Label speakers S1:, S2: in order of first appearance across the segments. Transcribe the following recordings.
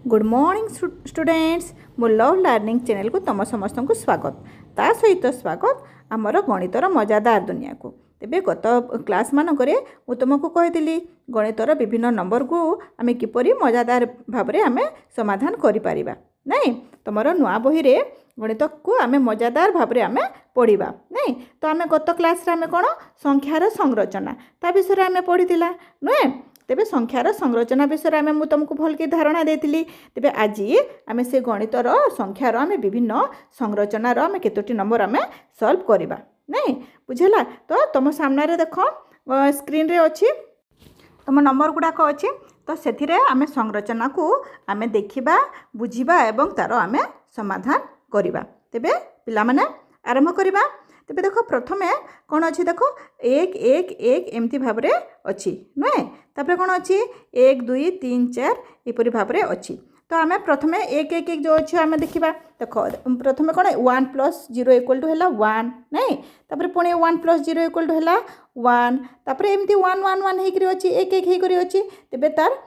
S1: Good morning students मो love learning channel को तुम समस्त को स्वागत ता सहित स्वागत आमर गणितर मजादार दुनिया को तेबे गत क्लास मानक तुमको कही गणितर विभिन्न नंबर को आम किपरि मजादार भाव में आम समाधान करें नहीं तुम नुआ बही रे गणित को आम मजादार भाव में आम पढ़ा नहीं तो आम गत क्लास आम कौन संख्यार संरचना ता विषय आम पढ़ीला नुहे तेबे संख्यार संरचना विषय में तुमको भल के धारणा देती तेबे आज आम से गणितर संख्यार आम विभिन्न संरचनार आम केतोटी नंबर आम सॉल्व करवा नहीं बुझेला। तो तुम सामने देख स्क्रीन रे अच्छी तुम नंबर गुड़ाक अच्छी तो से आम संरचना को आम देखा बुझा एवं तार आम समाधान करवा तेबे पिला माने आरंभ करवा। तेबे देख प्रथमे कौन अच्छी देख एक एक एक एमती भाव में अच्छी नुहे तापर कौन अच्छी एक दुई तीन चार एपरी भाव में अच्छी तो आम प्रथमे एक एक एक जो अच्छे आम देखा देख प्रथमे कौन 1 + 0 = 1 नहीं तापर पुणी 1 + 0 = 1 तापर एमती 1 1 1 होकर अच्छी एक एक होकर अच्छी तेबे तार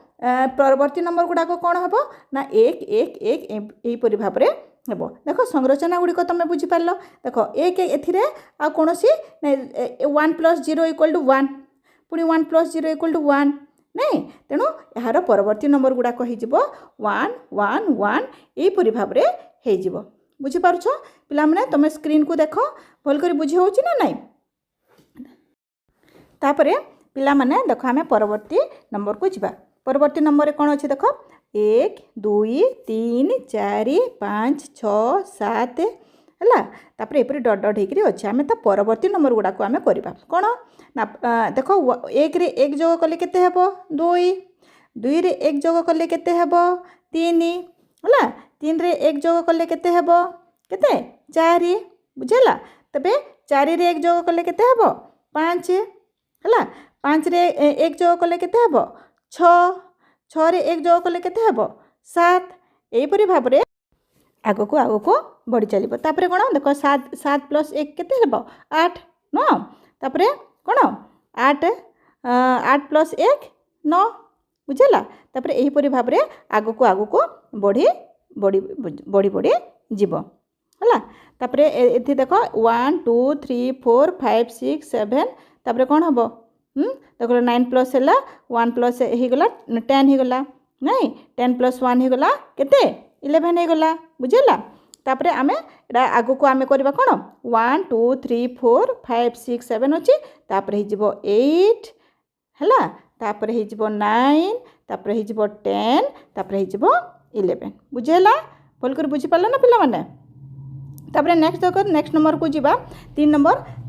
S1: परवर्ती नंबर गुड़ाक कौन हम ना एक एक एक यहीपरी भाव में हेब देख संरचना गुड़िक तुम बुझीपार देख एक एथिरे आ कौन सी 1 + 0 = 1 पुणी 1 + 0 = 1 नहीं तेणु यार परवर्ती नंबर गुड़ाक हो 1 1 1 यहीपरी भाव में हो बुझीपार पिला माने तुम स्क्रीन को देख भल कर बुझी हो नहीं तापरे पिला माने देख आम परवर्ती नंबर को जीवा परवर्ती नंबर कौन अच्छे देख 1 2 3 4 5 6 7 है तापर एपरी डट डट होकर अच्छे आम ता परवर्ती नंबर गुड़ाक आम करवा कौन ना देख 1 रे 1 जोग कले केते हेबो 2 2 रे 1 जोग कले केते हेबो 3 है 3 रे 1 जोग कले केते हेबो केते 4 बुझेला तबे 4 रे 1 जोग कले केते हेबो 5 है 5 रे 1 जोग कले केते हेबो 6 6 रे 1 जोग कले केते हेबो 7 एहीपरी भाव में आगो को बढ़ी चलो तापर कौन देख 7 7 + 1 केते हेबो 8 न तापर कौन 8 8 + 1 9 बुझेला तापर एहीपरी भाव में आगो को बढ़ी बढ़ी बढ़ी बढ़ी जीव है तापर एथि देख 1 2 3 4 5 6 7 तापर कौन हम देख 9 प्लस है 1 प्लस होगला 10 होगला नहीं 10 + 1 होगला केते 11 होगला बुझेला तापर आम आगो को आम करवा कौन 1 2 3 4 5 6 7 अच्छी तापर हो 8 है तापर हो 9 तापर हो 10 तापर हो 11 बुझेला भल कर बुझीपार ना पिला माने तापर नेक्स्ट देख नेक्स्ट नंबर को जीवा 3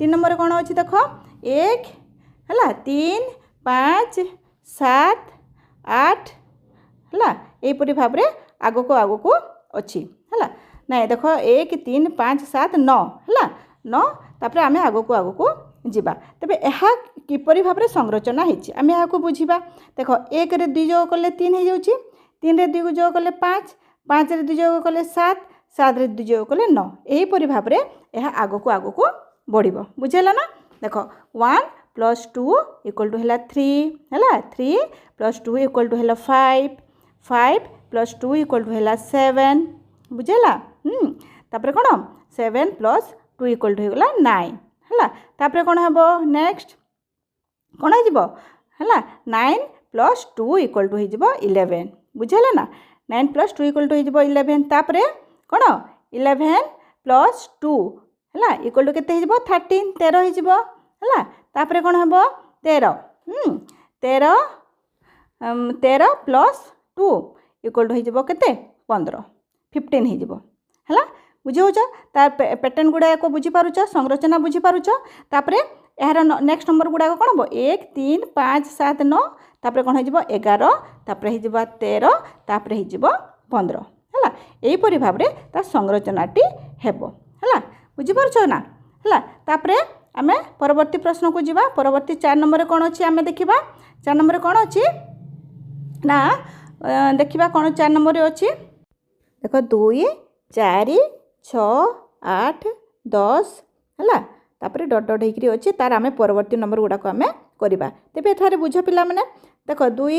S1: नंबर कौन अच्छी देख 1 है 3 5 7 8 है यहीपरी भाव में आगो को अच्छी है नहीं देख 1 3 5 7 9 है 9 तापर आम आगो को जीवा तेबे यह किपरि भाव में संरचना होती आम यहाँ बुझा देख 1 रे 2 जोग कले 3 हो जाऊँगी 3 रे 2 जोग कले 5 5 रे 2 जोग कले 7 7 रे 2 जोग कले 9 यहीपरी भाव में यह आगो को बढ़ बुझेला ना देख 1 + 2 = 3 है 3 + 2 = 5 5 + 2 = 7 बुझेला तापर कौन 7 + 2 = 9 है तापर कौन हम नेक्स्ट कौन हो है 9 + 2 = 11 बुझेला ना 9 + 2 = 11 तापर कौन 11 + 2 है इक्वल टू केते हो 13 13 हो तापर कौन हम 13 13 13 + 2 = हो केते 15 15 हो है बुझाऊच तार पैटर्न गुड़ाक बुझीपारुच संरचना बुझीपारुच तापर यार नेक्स्ट नंबर गुड़ाक कौन हम 1 3 5 7 9 तापर कौन हो 11 तापर हो 13 तापर हो 15 है यहीपरी भाव में तार संरचनाटी हेब है बुझीपारुच ना है तापर आम परवर्ती प्रश्न को जीवा परवर्ती 4 नंबर कौन अच्छी आम देखा 4 नंबर कौन अच्छी ना देखा कौन 4 नंबर अच्छी देख 2 4 6 8 10 है तापर डट डट होकर अच्छी तार आम परवर्ती नंबर गुड़ाक आम करवा तेज एठार बुझ पिला माने देख 2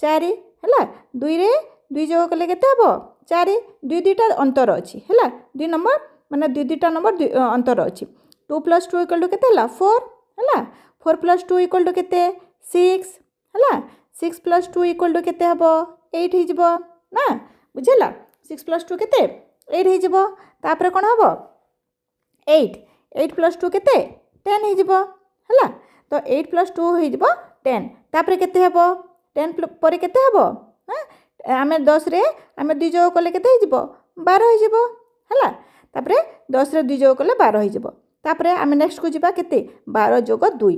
S1: 4 है 2 रे दुई जोग कले केते हबो 4 दुई दुईटा अंतर अछि हैला दुई नंबर माने दुई दुईटा नंबर अंतर अछि 2 + 2 = केते हला 4 हैला 4 + 2 = केते 6 हैला 6 + 2 = केते हबो 8 ही जिवो ना बुझला 6 + 2 केते 8 ही जिवो तापर कोन हबो 8 8 + 2 केते 10 ही जिवो हैला तो 8 + 2 ही जिवो 10 तापर केते हबो 10 पर केते हबो आमे 10 रे आमे दुई जोग कले केते ही जिवो 12 ही जिवो हैला तापर 10 रे दुई जोग कले 12 ही जिवो तापर आमे नेक्स्ट को जिबा केते 12 जोग 2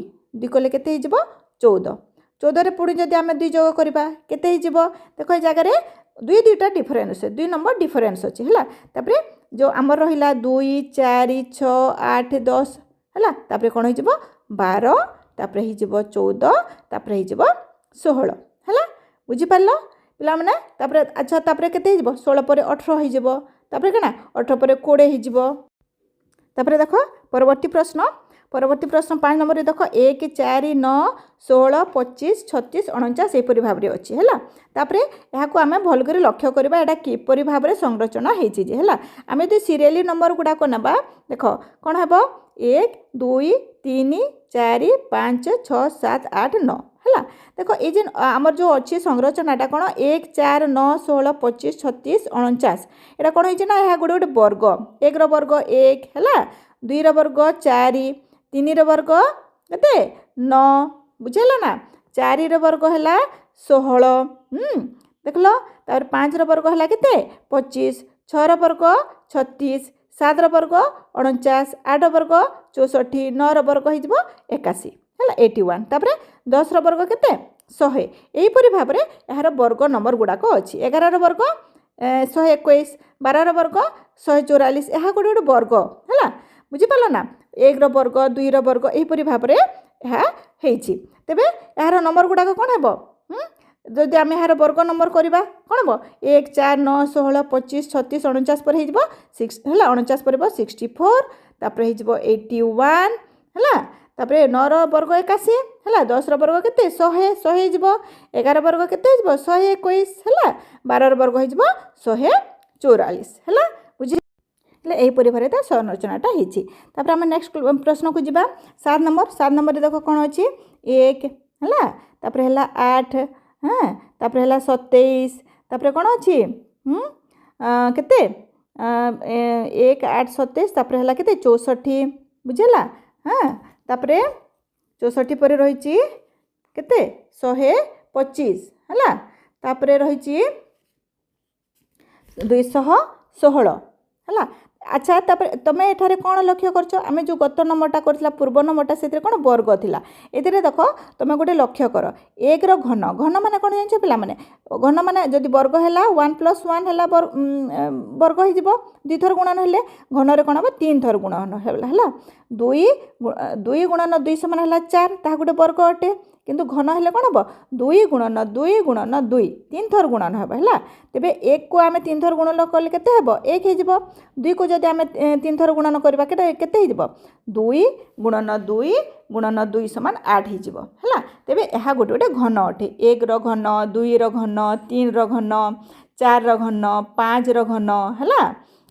S1: 2 कले केते ही जिवो 14 14 रे पुणी जदि आमे दुई जोग करबा केते ही जिवो देखो ए जगह रे दुई दुईटा डिफरेंस दुई नंबर डिफरेंस अछि हैला तापर जो आमर रहिला 2 4 6 8 10 हैला तापर कोन हो जिवो 12 तापर ही जिवो 14 तापर ही जिवो 16 हैला बुझी पारलो पिला माने तापर अच्छा तापर केते ही जिवो 16 पर 18 ही जिवो तापर केना 18 पर 20 ही जिवो तापर देखो परवर्ती प्रश्न 5 नंबर रे देखो 1 4 9 16 25 36 49 एपरि भाव रे अछि हैला तापर एहा को आमे भल करे लक्ष्य करबा एटा किपरि भाव रे संरचना हेछि जे हैला आमे दे सीरियली नंबर गुडा को नबा देखो कोन हेबो 1 2 3 4 5 6 7 8 9 हैला देखो ए जेन हमर जो अछि संरचनाटा कोन 1 4 9 16 25 36 49 एटा कोन होइछ ना एहा गुडे वर्ग 1 रो वर्ग 1 हैला 2 रो वर्ग 4 3 रो वर्ग केते 9 बुझला ना 4 रो वर्ग हैला 16 देखलो तार 5 रो वर्ग हैला केते 25 6 रो वर्ग 36 7 रो वर्ग 49 8 वर्ग 64 9 रो वर्ग हो जिवो 81 हैला 81 तापर 10 रो वर्ग केते 100 एही परि भाव रे एहार वर्ग नंबर गुडा को अछि 11 रो वर्ग 121 12 रो वर्ग 144 एहा गुडे वर्ग हैला बुझी पालो ना 1 रो वर्ग 2 रो वर्ग एही परि भाव रे एहा हेछि तबे एहार नंबर गुडा को कोन हेबो जदि आमे एहार वर्ग नंबर करबा कोन हेबो 1 4 9 16 25 36 49 पर हे जिवो 6 हैला 49 पर 64 तापर हे जिवो 81 हैला तापर 9 रो वर्ग 81 हैला 10 रो वर्ग केते 100 100 हे जिवो 11 वर्ग केते जिवो 121 हैला 12 रो वर्ग हे जिवो 144 हैला बुझी ले एही परि भारे ता संरचनाटा हेछि तापर हम नेक्स्ट प्रश्न को जिबा 7 नंबर रे देखो कोन अछि 1 हैला तापर हैला 8 हां तापर हैला 27 तापर कोन अछि केते 1 8 27 तापर हैला केते 64 बुझला हां तापर 64 पर रहिछि केते 125 हैला तापर रहिछि 216 हैला अच्छा तापर तमे एठारे कोन लक्ष्य करछो आमे जो गत नंबरटा करथिला पूर्व नंबरटा सेते कोन वर्ग थिला एथिरे देखो तमे गोटे लक्ष्य कर 1 रो घन माने कोन जानछ पिला माने घन माने जदि वर्ग हैला 1 + 1 हैला वर्ग हो जिवो दुई थर गुणन हेले घन रे कोन हबो 3 थर गुणन हैला 2 गुणन 2 समान हैला 4 ता गोटे वर्ग अटे किंतु घन हेले कोन हबो 2 गुणन 2 गुणन 2 3 थर गुणन हबो हैला तबे 1 को आमे 3 थर गुणन कले केते हबो 1 हे जिवो 2 को जदि आमे 3 थर गुणन करबा केते हे जिवो 2 गुणन 2 गुणन 2 समान 8 हे जिवो हैला तबे एहा गोटे घन अटे 1 रो घन 2 रो घन 3 रो घन 4 रो घन 5 रो घन हैला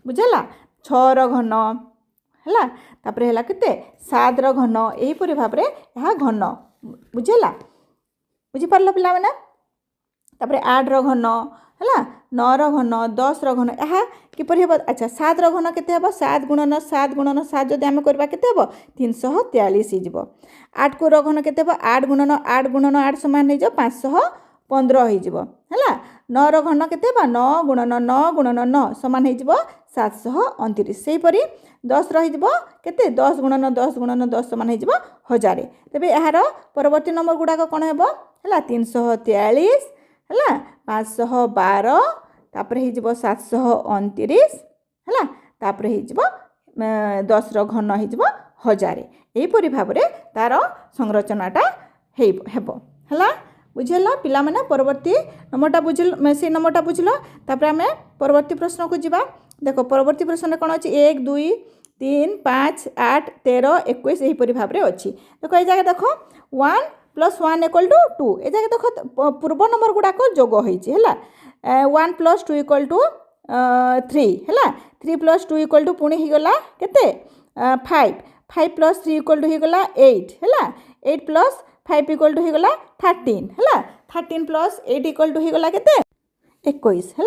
S1: बुझला 6 रो घन हैला तापर हैला केते 7 रो घन एही परि भाव रे एहा घन बुझला बुझी पारलो पिला माने तापर 8 रो घन हैला 9 रो घन 10 रो घन एहा किपरि हेबो अच्छा 7 रो घन केते हेबो 7 गुणन 7 जदि आमे करबा केते हेबो 343 ही जिवो 8 को रो घन केते हेबो 8 गुणन 8 समान हे जो 515 ही जिवो हैला 9 रो घन केते हेबो 9 गुणन 9 समान हे जिवो 729 सेही परि 10 रही जिवो केते 10 गुणन 10 समान हे जिवो 1000 तबे एहार परवर्ती नंबर गुडा को कोन हेबो हैला 343 हैला 512 तापर हे जिवो 729 हैला तापर हे जिवो 10 रो घन हे जिवो 1000 एही परि भाव रे तार संरचनाटा हेबो हैला बुझला पिला माने परवर्ती नंबरटा बुझल से नंबरटा बुझलो तापर हमें परवर्ती प्रश्न को जिबा देखो परवर्ती प्रश्न में कोन अछि 1 2 3 5 8 13 21 एही परि भाव रे अछि देखो ए जगह देखो 1 + 1 = 2 ए जगह देखो पूर्व नंबर गुडा को जोग होइछि हैला 1 + 2 = 3 है 3 + 2 = पुणी होगला केते 5 5 + 3 होगला 8 है 8 + 5 होगला 13 है 13 + 8 होगला केते 21 है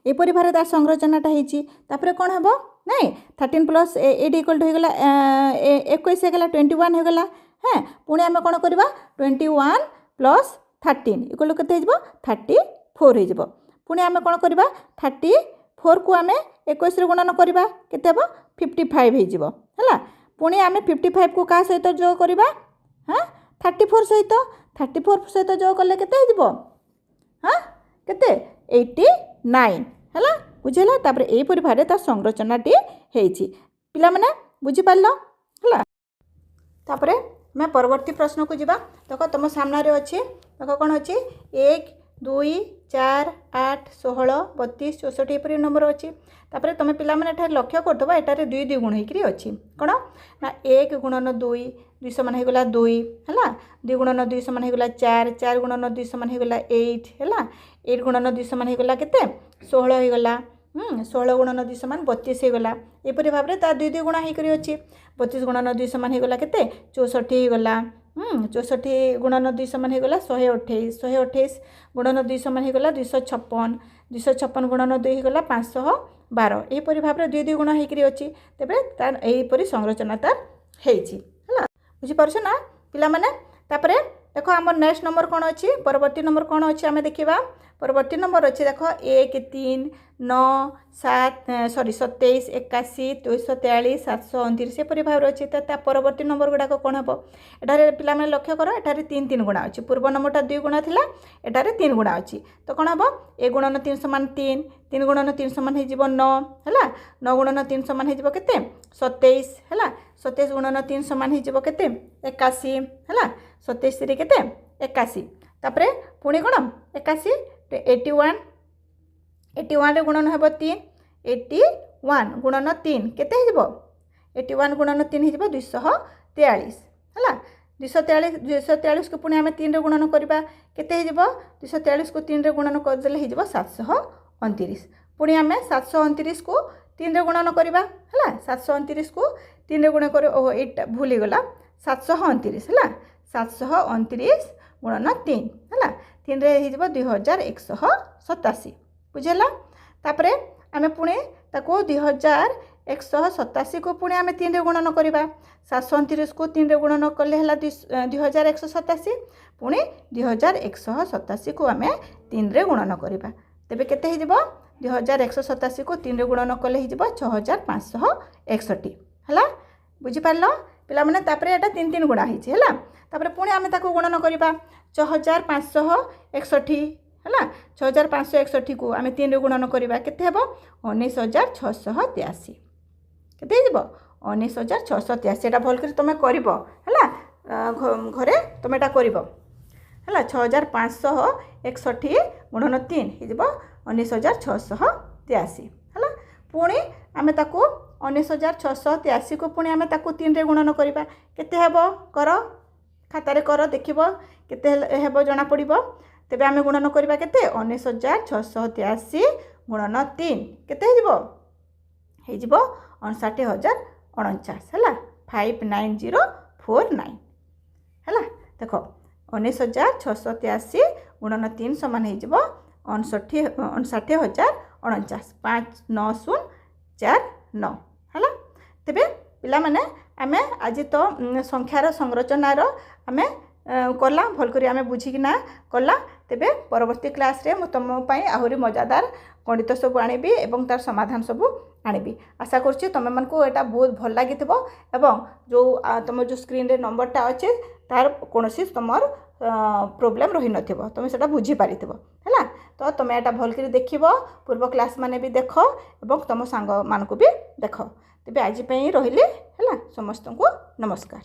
S1: एपरी भार तार संरचनाटा होपर कौन हम नाई 13 + 8 होगला 21 होगला 21 होगला हाँ पुणी आम कौन करवा 21 + 13 = केते 34 हो पुणी आम कौन करवा 34 को आम 21 गुणन करवा केते हम 55 है पुणी आम 55 को क्या सहित जोग करवा हाँ 34 सहित 34 सहित जोग कले केते हाँ केते 89 है बुझेगा तापर यहीपरि भाव तार संरचनाटी होती पिला माने बुझी पारल है तापर मैं परवर्ती प्रश्न को जीवा देख तुम सामने अच्छे देख कौन अच्छी 1 2 4 8 16 32 64 एपरी नंबर अच्छी तापर तुम पिला माने लक्ष्य करथबो एटारे 2 2 गुण होकरी अच्छी कौन ना 1 गुणन 2 2 समान होगला 2 है 2 गुणन 2 समान होगला 4 4 गुणन 2 समान होगला 8 है 8 गुणन 2 समान होगला केते 16 होगला 16 गुणन 2 समान 32 होगला एपरी भाव में तार 2 2 गुणा होकरी अच्छी 32 गुणन 2 समान होगला केते 64 होगला 64 गुणन 2 समान होगला 128 128 गुणन 2 समान होगला 256 256 गुणन 2 होगला 512 एपरी भाव में 2 2 गुणा होकरी अच्छी तेरे तार यहीपरि संरचना तार होती है बुझीपार ना पिला माने तापरे देख आम नेक्स्ट नंबर कौन अच्छी परवर्ती नंबर कौन अच्छी आम देखा परवर्ती नंबर अच्छी देख 1 3 9 7 27 81 243 729 एपरी भाव अच्छी तो परवर्ती नंबर गुड़ाक कौन हम एटारे पिला माने लक्ष्य कर एटारे 3 3 गुणा अच्छी पूर्व नंबरटा 2 गुणा थिला एटारे 3 गुणा अच्छी तो कौन हम 1 गुणन 3 समान 3 3 गुणन 3 समान हो 9 है 9 गुणन 3 समान हो केते 27 है 27 गुणन 3 समान हो केते 81 है 27 रे केते 81 तापरे पुणी कौन 81 81 81 रे गुणन हे 3 81 गुणन 3 केते हो 81 गुणन 3 हो 243 है 243 को पुणी आम 3 रे गुणन करवा केते हो 243 को 3 रे गुणन करदे हो 729 पुणी आम 729 को 3 रे गुणन करवा है 729 को 3 रे गुण कर एटा भूल गला 729 है 729 गुणन 3 है 3 रे हो 2187 बुझेला तापरे आम पुणी ताको 2187 को पुणी आम 3 रे गुणन करवा 729 को 3 रे गुणन कले है 2187 पुणी 2187 को आम 3 रे गुणन करवा तेबे केते हो 2187 को 3 रे गुणन कले हो 6561 है बुझीपार पिला माने तापरे एटा 3 3 गुणा होइछि है तापरे पुणी आम ताको गुणन करवा 6561 है 6561 को आम 3 रे गुणन करवा केते हेबो 19683 केते हेबो 19683 एटा भल कर तुम करबो है घरे तुम एटा करबो है 6561 गुणन 3 हो 19683 है पुणी आम ताको 19683 को पुणी आम ताको 3 रे गुणन करवा केते हेबो कर खातारे कर देखिबो केते हेबो जना पड़िबो तेबे आम गुणन करवा केते 19683 गुणन 3 केते हेजिबो 59049 है 59049 है देख 19683 गुणन 3 समान हो 59049 59049 है तेबे पिला माने आमे आज तो संख्यार संरचनार आमे कला भल करी आमे बुझिकिना कला तेबे परवर्ती क्लास रे मु तुम पई आहुरी मजादार गणित सब आनिबी एवं तार समाधान सब आनिबी आशा करछि तुम मन को एटा बहुत भल लागिथिबो एवं जो तुम जो स्क्रीन रे नंबरटा अछि तार कोनोसी तुमर प्रॉब्लम रही नथिबो तुम सेटा बुझी पारिथिबो हैला तो तुम एटा भल करी देखिबो पूर्व क्लास माने भी देखो एवं तुम सांग मान को भी देखो तेबे आज पई रहिले हैला समस्त को नमस्कार।